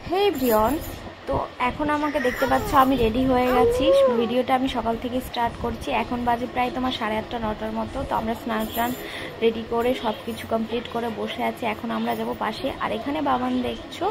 হে everyone, তো এখন আমাকে দেখতে পাচ্ছ আমি রেডি হয়ে গেছি। ভিডিওটা আমি সকাল থেকে স্টার্ট করছি। এখন বাজে প্রায় তোমার 8:30 9টার মতো। তো আমরা স্নান রেডি করে সব কিছু কমপ্লিট করে বসে আছি। এখন আমরা যাব পাশে। আর এখানে বাবান দেখছো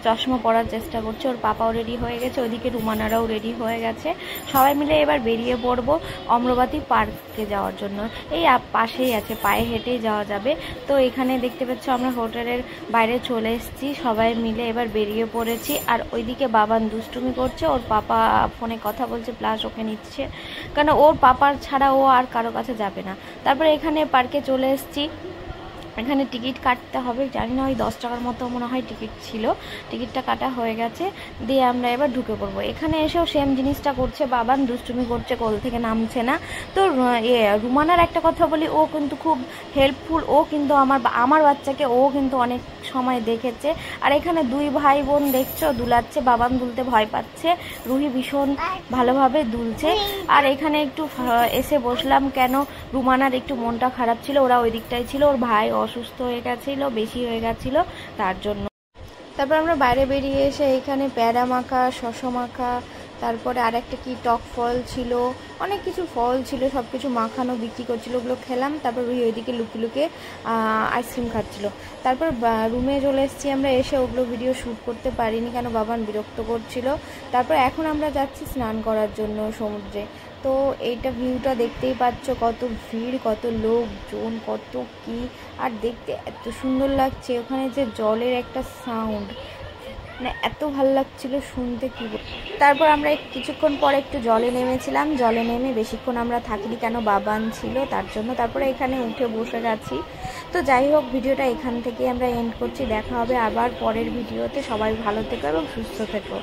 চশমা পরার চেষ্টা করছে। ওর পাপাও রেডি হয়ে গেছে, ওইদিকে রুমানারাও রেডি হয়ে গেছে। সবাই মিলে এবার বেরিয়ে পড়বো অম্রবাতী পার্কে যাওয়ার জন্য। এই পাশেই আছে, পায়ে হেঁটেই যাওয়া যাবে। তো এখানে দেখতে পাচ্ছ আমরা হোটেলের বাইরে চলে এসেছি, সবাই মিলে এবার বেরিয়ে পড়েছি। আর ওইদিকে বাবান দুষ্টুমি করছে, ওর পাপা ফোনে কথা বলছে প্লাস ওকে নিচ্ছে, কারণ ওর পাপার ছাড়া ও আর কারো কাছে যাবে না। তারপরে এখানে পার্কে চলে এসেছি। এখানে টিকিট কাটতে হবে, জানি না ওই 10 টাকার মতো মনে হয় টিকিট ছিল। টিকিটটা কাটা হয়ে গেছে, দিয়ে আমরা এবার ঢুকে পড়বো। এখানে এসেও সেম জিনিসটা করছে, বাবান দুষ্টুমি করছে, কোল থেকে নামছে না। তো রুমানার একটা কথা বলি, ও কিন্তু খুব হেল্পফুল। ও কিন্তু আমার বাচ্চাকে ও কিন্তু অনেক সময় দেখেছে। আর এখানে দুই ভাই বোন দেখছো দুলাচ্ছে, বাবান দুলতে ভয় পাচ্ছে, রুহি ভীষণ ভালোভাবে দুলছে। আর এখানে একটু এসে বসলাম, কেন রুমানার একটু মনটা খারাপ ছিল, ওরা ওই দিকটাই ছিল, ওর ভাই অসুস্থ হয়ে গেছিল, বেশি হয়ে গেছিল তার জন্য। তারপর আমরা বাইরে বেরিয়ে এসে এখানে প্যারা মাখা, শশা মাখা, তারপরে আর একটা কি টক ফল ছিল, অনেক কিছু ফল ছিল, সব কিছু মাখানো বিক্রি করছিল, ওগুলো খেলাম। তারপর রুহি ওইদিকে লুকিয়ে লুকিয়ে আইসক্রিম খাচ্ছিল। তারপর রুমে চলে এসেছি আমরা, এসে ওগুলো ভিডিও শ্যুট করতে পারিনি, কেন বাবান বিরক্ত করছিল। তারপর এখন আমরা যাচ্ছি স্নান করার জন্য সমুদ্রে। তো এইটা ভিউটা দেখতেই পাচ্ছ, কত ভিড়, কত লোকজন, কত কি, আর দেখতে এত সুন্দর লাগছে। ওখানে যে জলের একটা সাউন্ড, মানে এত ভালো লাগছিল শুনতে, কি তারপর আমরা কিছুক্ষণ পরে একটু জলে নেমেছিলাম। জলে নেমে বেশিক্ষণ আমরা থাকিনি, কেন বাবান ছিল তার জন্য। তারপরে এখানে উঠে বসে গেছি। তো যাই হোক, ভিডিওটা এখান থেকে আমরা এন্ড করছি। দেখা হবে আবার পরের ভিডিওতে। সবাই ভালো থেকো এবং সুস্থ থেকো।